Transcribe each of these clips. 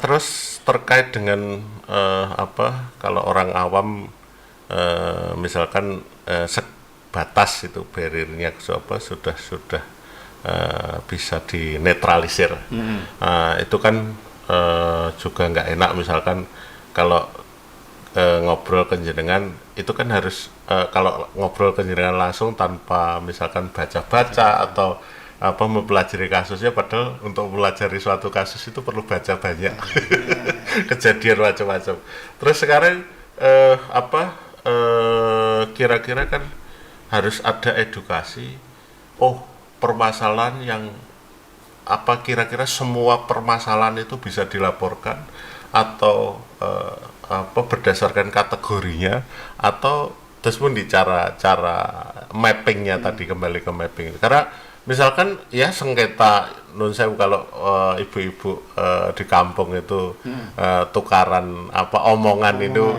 Terus terkait dengan kalau orang awam misalkan sebatas itu barriernya sudah bisa dinetralisir. Itu kan juga nggak enak misalkan kalau ngobrol ke jenengan itu kan harus kalau ngobrol ke jenengan langsung tanpa misalkan baca-baca atau mempelajari kasusnya, padahal untuk mempelajari suatu kasus itu perlu baca banyak kejadian macam-macam. Terus sekarang kira-kira kan harus ada edukasi. Permasalahan yang kira-kira semua permasalahan itu bisa dilaporkan atau berdasarkan kategorinya, atau terus pun di cara mappingnya tadi, kembali ke mapping. Karena misalkan ya sengketa nun sewu kalau ibu-ibu di kampung itu tukaran omongan itu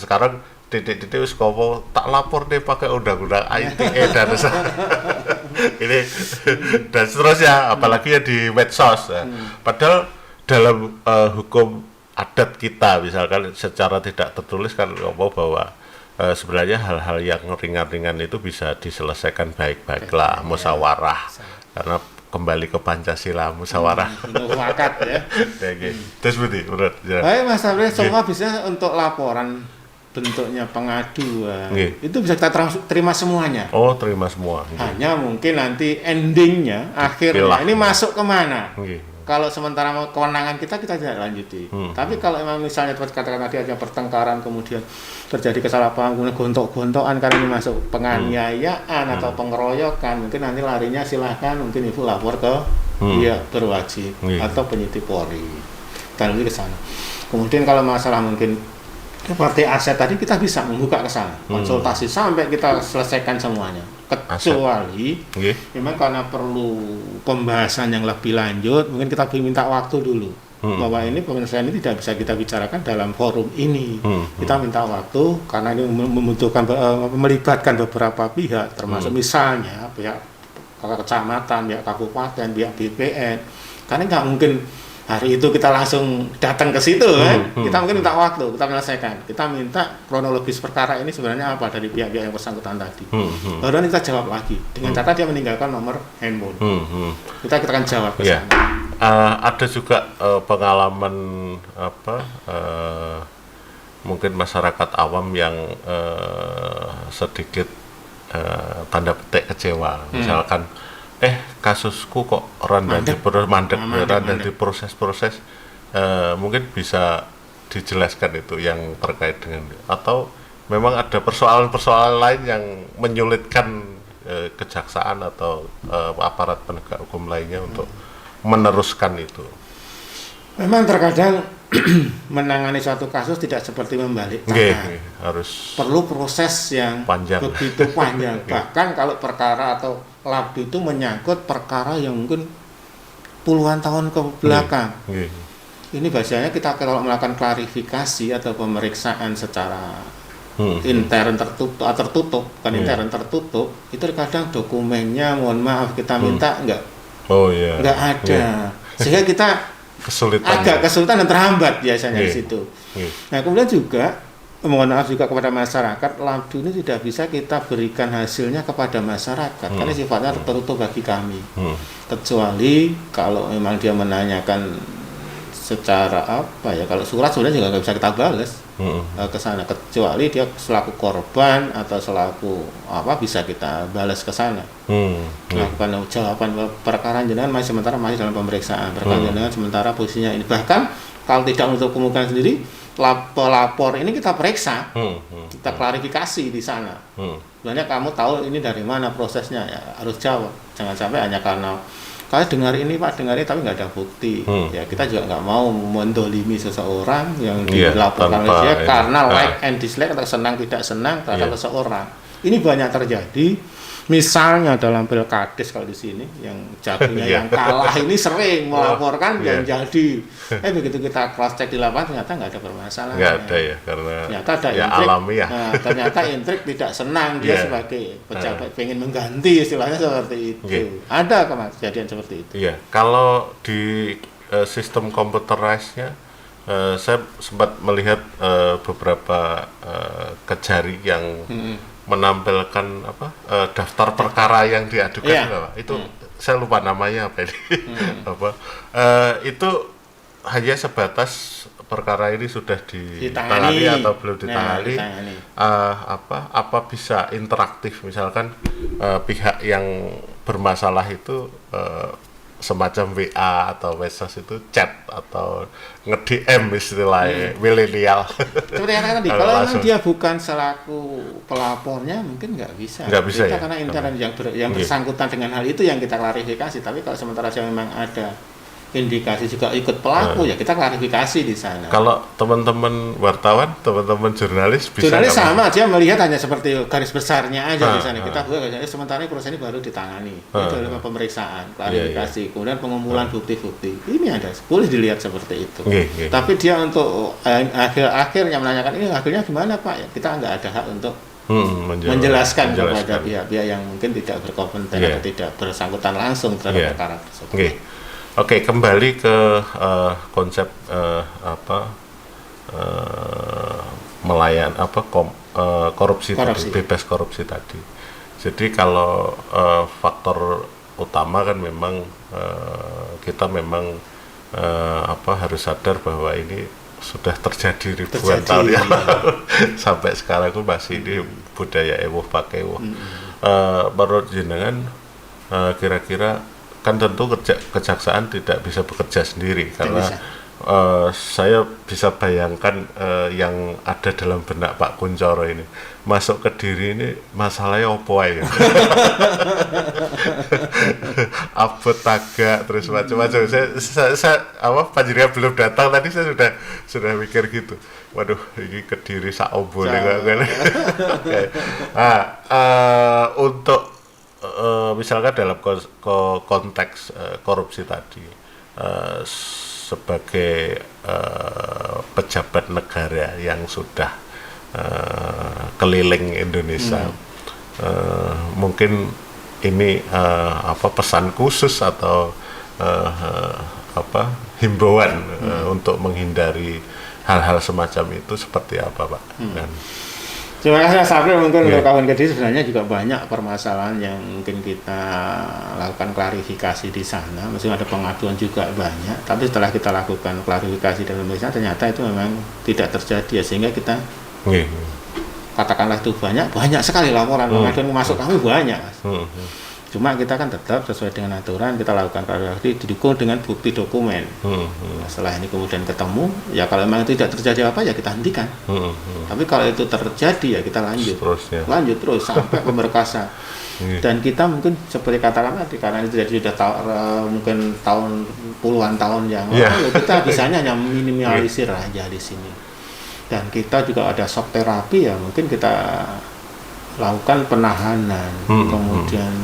sekarang titik-titik wis kopo tak lapor deh pakai undang-undang ITE dan ini dan seterusnya, apalagi ya di medsos. Padahal dalam hukum adat kita misalkan secara tidak tertulis kan bahwa sebenarnya hal-hal yang ringan-ringan itu bisa diselesaikan baik-baiklah, musyawarah, karena kembali ke Pancasila, musyawarah. Mufakat ya. Terus menurut. Baik Mas Abri, semua bisa untuk laporan bentuknya pengaduan. Itu bisa kita terima semuanya. Terima semua. Hanya mungkin nanti endingnya, akhirnya ini masuk kemana? Kalau sementara kewenangan kita tidak lanjuti. Tapi kalau memang misalnya katakan tadi ada pertengkaran, kemudian terjadi kesalahpahaman, kemudian gontok-gontokan karena ini masuk penganiayaan atau pengeroyokan, mungkin nanti larinya silahkan mungkin ibu lapor ke pihak berwajib atau penyidik Polri. Dan lebih ke sana. Kemudian kalau masalah mungkin seperti aset tadi, kita bisa membuka ke sana, konsultasi sampai kita selesaikan semuanya. Kecuali memang karena perlu pembahasan yang lebih lanjut, mungkin kita minta waktu dulu. Bahwa ini penyelesaian ini tidak bisa kita bicarakan dalam forum ini. Kita minta waktu karena ini membutuhkan melibatkan beberapa pihak, termasuk misalnya pihak kecamatan, pihak kabupaten, pihak BPN. Karena nggak mungkin hari itu kita langsung datang ke situ kan. Kita mungkin minta waktu, kita menyelesaikan. Kita minta kronologis perkara ini sebenarnya apa dari pihak-pihak yang bersangkutan tadi. Lalu kita jawab lagi dengan catatan dia meninggalkan nomor handphone. Kita akan jawab ke sana. Ada juga pengalaman mungkin masyarakat awam yang sedikit tanda petik kecewa. Misalkan kasusku kok mandek di proses-proses, mungkin bisa dijelaskan itu yang terkait dengan, atau memang ada persoalan-persoalan lain yang menyulitkan kejaksaan atau aparat penegak hukum lainnya untuk meneruskan itu. Memang terkadang menangani suatu kasus tidak seperti membalik tangan. Harus perlu proses yang begitu panjang. Bahkan kalau perkara atau labdu itu menyangkut perkara yang mungkin puluhan tahun ke belakang. Ini biasanya kita kalau melakukan klarifikasi atau pemeriksaan secara intern tertutup, bukan intern tertutup, itu kadang dokumennya, mohon maaf kita minta enggak ada, sehingga kita agak kesulitan dan terhambat biasanya di situ. Nah kemudian juga mohon maaf juga kepada masyarakat, labdu ini tidak bisa kita berikan hasilnya kepada masyarakat karena sifatnya tertutup bagi kami. Kecuali kalau memang dia menanyakan secara kalau surat sebenarnya juga nggak bisa kita balas ke sana, kecuali dia selaku korban atau selaku bisa kita balas ke sana. Melakukan jawaban perkara jenengan masih dalam pemeriksaan, perkara jenengan sementara posisinya ini. Bahkan kalau tidak menutup kemungkinan sendiri, pelapor ini kita periksa, kita klarifikasi di sana. Sebenarnya kamu tahu ini dari mana prosesnya, ya harus jawab. Jangan sampai hanya karena kalian dengar ini Pak, dengar ini tapi nggak ada bukti. Ya kita juga nggak mau mendolimi seseorang yang dilaporkan oleh dia karena like and dislike atau senang tidak senang terhadap seseorang. Ini banyak terjadi. Misalnya dalam pilkades kalau di sini yang jagonya yang kalah ini sering melaporkan yang jadi. Begitu kita cross check di lapangan ternyata nggak ada permasalahan. Nggak ada ya, karena ternyata ada intrik. Alamiah. Ternyata intrik tidak senang dia sebagai pejabat pengen mengganti, istilahnya seperti itu. Ada kejadian seperti itu. Kalau di sistem computerized-nya, saya sempat melihat beberapa kejari yang menampilkan daftar perkara yang diadukan, Pak. Itu saya lupa namanya apa ini. Itu hanya sebatas perkara ini sudah ditangani atau belum ditangani. Apa bisa interaktif, misalkan pihak yang bermasalah itu semacam WA atau medsos itu chat atau nge-DM istilahnya milenial. Seperti yang tadi, kalau memang dia bukan selaku pelapornya mungkin nggak bisa. Nggak bisa ya? Karena internet yang bersangkutan dengan hal itu yang kita klarifikasi. Tapi kalau sementara memang ada indikasi juga ikut pelaku, ya kita klarifikasi di sana. Kalau teman-teman wartawan, teman-teman jurnalis bisa. Jurnalis sama, dia melihat hanya seperti garis besarnya aja di sana. Kita buat sementara ini proses ini baru ditangani. Itu adalah pemeriksaan, klarifikasi, kemudian pengumpulan bukti-bukti. Ini ada, boleh dilihat seperti itu. Tapi dia untuk akhirnya menanyakan ini akhirnya gimana Pak? Ya, kita nggak ada hak untuk menjelaskan kepada pihak-pihak yang mungkin tidak berkompeten atau tidak bersangkutan langsung terhadap perkara tersebut. Oke, kembali ke konsep korupsi tadi, bebas korupsi tadi. Jadi kalau faktor utama kan memang kita memang harus sadar bahwa ini sudah terjadi ribuan tahun yang lalu. Sampai sekarang pun masih ini budaya ewuh pakai ewuh. Menurut jenengan kira-kira kan tentu kejaksaan tidak bisa bekerja sendiri karena saya bisa bayangkan yang ada dalam benak Pak Kunchoro ini masuk Kediri ini masalahnya opo ya. Abot tagak terus macam-macam. Saya panjenengan belum datang tadi saya sudah mikir gitu. Waduh, ini Kediri sak obole kan. Untuk misalkan dalam konteks korupsi tadi sebagai pejabat negara yang sudah keliling Indonesia, mungkin ini pesan khusus atau himbauan untuk menghindari hal-hal semacam itu seperti apa Pak? Dan terima kasih Mas April. Mungkin untuk kawan Kediri sebenarnya juga banyak permasalahan yang mungkin kita lakukan klarifikasi di sana. Meskipun ada pengaduan juga banyak, tapi setelah kita lakukan klarifikasi dan pemeriksaan ternyata itu memang tidak terjadi ya, sehingga kita katakanlah itu banyak sekali laporan pengaduan masuk kami banyak Mas. Cuma kita kan tetap sesuai dengan aturan kita lakukan klarifikasi didukung dengan bukti dokumen. Setelah ini kemudian ketemu, ya kalau memang tidak terjadi apa ya kita hentikan. Tapi kalau itu terjadi ya kita lanjut terus sampai pemberkasan. Dan kita mungkin seperti katakan tadi karena ini sudah mungkin puluhan tahun yang lalu, kita bisanya hanya minimalisir aja di sini. Dan kita juga ada shock terapi ya, mungkin kita lakukan penahanan, kemudian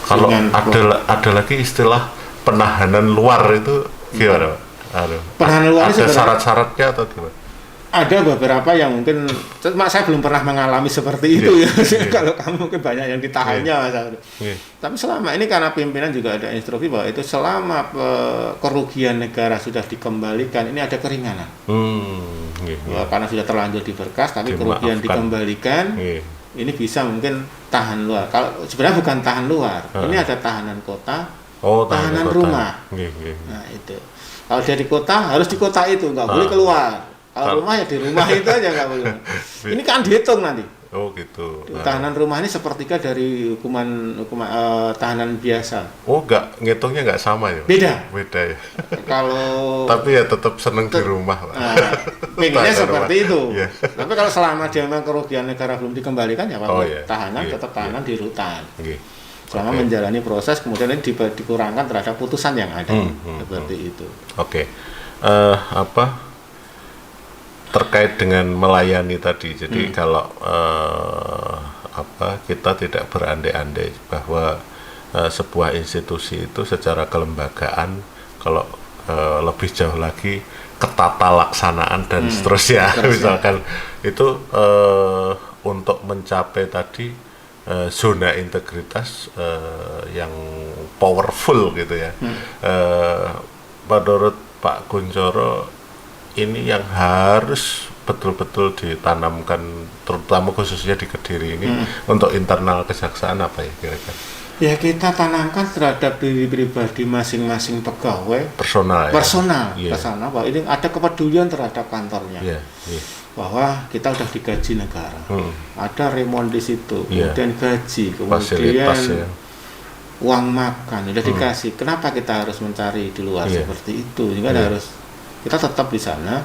kalau ada lagi istilah penahanan luar itu gimana Pak? Penahanan luar ada syarat-syaratnya atau gimana? Ada beberapa yang mungkin, saya belum pernah mengalami seperti itu ya. Kalau kamu mungkin banyak yang ditahannya Mas. Tapi selama ini karena pimpinan juga ada instruksi bahwa itu selama kerugian negara sudah dikembalikan, ini ada keringanan. Karena sudah terlanjur di berkas, tapi kerugian dikembalikan. Ini bisa mungkin tahan luar. Kalau sebenarnya bukan tahan luar, ini ada tahanan kota, tahanan rumah. Nah itu. Kalau dia di kota harus di kota itu, nggak boleh keluar. Kalau rumah ya di rumah itu aja nggak boleh. Ini kan dihitung nanti. Oh gitu. Tahanan rumah ini sepertiga dari hukuman tahanan biasa. Oh ngitungnya nggak sama ya? Beda ya. Kalau tapi ya tetap seneng di rumah. Pengennya seperti itu. Tapi kalau selama dia memang kerugian negara belum dikembalikan ya Pak, tahanan tetap tahanan di rutan. Selama menjalani proses kemudian ini dikurangkan terhadap putusan yang ada seperti itu. Terkait dengan melayani tadi, jadi kalau kita tidak berandai-andai bahwa sebuah institusi itu secara kelembagaan kalau lebih jauh lagi ketata laksanaan dan seterusnya, misalkan itu untuk mencapai tadi zona integritas yang powerful gitu ya, menurut Pak Kunchoro ini yang harus betul-betul ditanamkan, terutama khususnya di Kediri ini untuk internal kejaksaan apa ya kira-kira? Ya kita tanamkan terhadap diri pribadi masing-masing pegawai personal ke sana bahwa ini ada kepedulian terhadap kantornya, bahwa kita udah digaji negara, ada remon di situ, kemudian gaji, kemudian uang makan udah dikasih. Kenapa kita harus mencari di luar seperti itu? Juga harus kita tetap di sana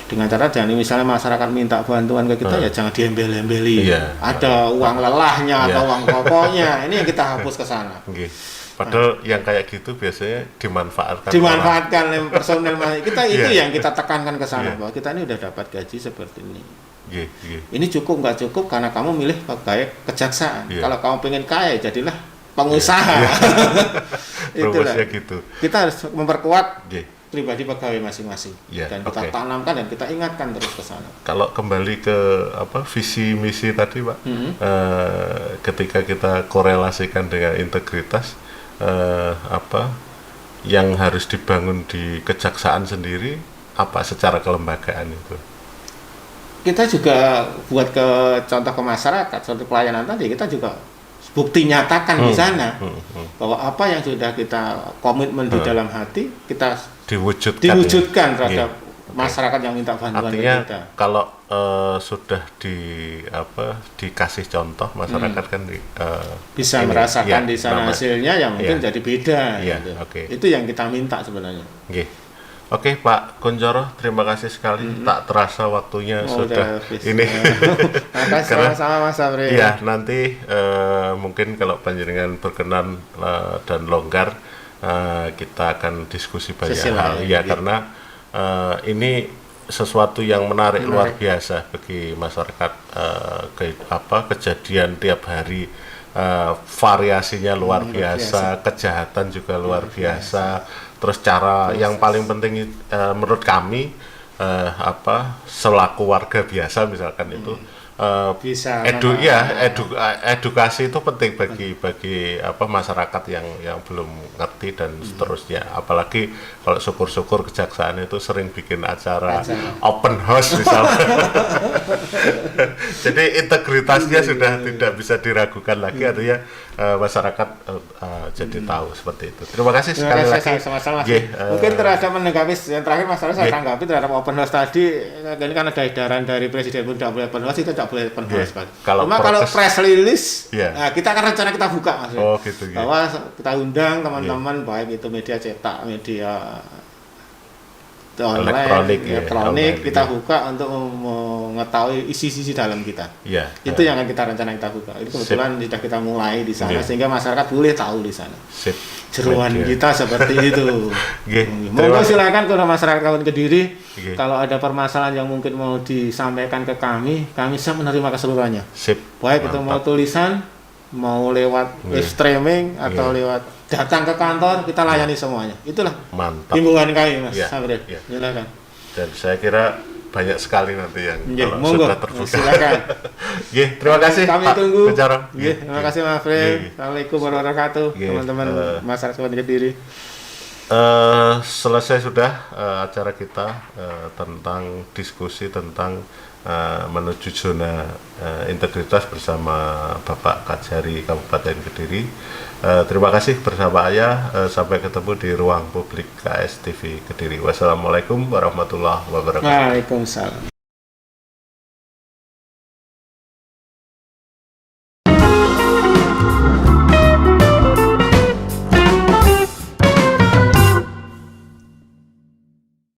dengan cara jangan misalnya masyarakat minta bantuan ke kita ya jangan diembel-embeli. Ada uang lelahnya atau uang pokoknya, ini yang kita hapus ke sana. Padahal yang kayak gitu biasanya dimanfaatkan oleh personel kita. Itu yang kita tekankan ke sana bahwa kita ini udah dapat gaji seperti ini. Ini cukup nggak cukup karena kamu milih pegawai kejaksaan. Kalau kamu pengen kaya jadilah pengusaha. Itulah gitu. Kita harus memperkuat pribadi pegawai masing-masing dan kita tanamkan dan kita ingatkan terus ke sana. Kalau kembali ke visi misi tadi Pak, ketika kita korelasikan dengan integritas, yang harus dibangun di kejaksaan sendiri apa secara kelembagaan itu? Kita juga buat contoh ke masyarakat, contoh pelayanan tadi kita juga bukti nyatakan di sana bahwa apa yang sudah kita komitmen di dalam hati kita diwujudkan terhadap masyarakat yang minta bantuan artinya kita. Kalau sudah dikasih contoh masyarakat kan bisa merasakan di sana hasilnya yang mungkin jadi beda gitu. Itu yang kita minta sebenarnya. Oke Pak Kunchoro, terima kasih sekali. Tak terasa waktunya sudah ini. Makasih sama Mas Sabri. Iya, nanti mungkin kalau panjenengan berkenan dan longgar, kita akan diskusi banyak hal. Karena ini sesuatu yang menarik luar biasa bagi masyarakat. Kejadian tiap hari, variasinya luar biasa, kejahatan juga luar biasa. Terus yang paling penting menurut kami selaku warga biasa misalkan itu bisa edukasi itu penting bagi masyarakat yang belum ngerti dan seterusnya. Apalagi kalau syukur-syukur kejaksaan itu sering bikin acara open house misalnya. Jadi integritasnya sudah tidak bisa diragukan lagi, artinya masyarakat jadi tahu seperti itu. Terima kasih sekali lagi. Sama-sama. Mungkin terhadap menanggapi yang terakhir masalah saya tanggapi terhadap open house tadi, ini kan ada edaran dari Presiden pun tidak boleh open house, itu tidak boleh open house. Kalau press release, kita akan rencana kita buka maksudnya. Bahwa kita undang teman-teman baik itu media cetak, media elektronik kita buka untuk mengetahui isi-isi dalam kita. Itu yang akan kita rencana kita buka. Ini kebetulan sudah kita mulai di sana sehingga masyarakat boleh tahu di sana. Jeruan kita seperti itu. Monggo silakan kepada masyarakat Kabupaten Kediri, kalau ada permasalahan yang mungkin mau disampaikan ke kami siap menerima keseluruhannya. Baik itu mau tulisan, mau lewat streaming atau lewat datang ke kantor, kita layani semuanya. Itulah himbauan kami Mas Sabri. Silakan. Dan saya kira banyak sekali nanti yang kalau sudah terbuka. Silakan. Terima kasih. Kami tunggu. Terima kasih Mas Sabri. Assalamualaikum warahmatullahi wabarakatuh. Teman-teman masyarakat Kabupaten Kediri. Selesai sudah acara kita tentang diskusi tentang menuju zona integritas bersama Bapak Kajari Kabupaten Kediri. Terima kasih bersama Ayah. Sampai ketemu di ruang publik KS TV Kediri. Wassalamualaikum warahmatullahi wabarakatuh. Waalaikumsalam.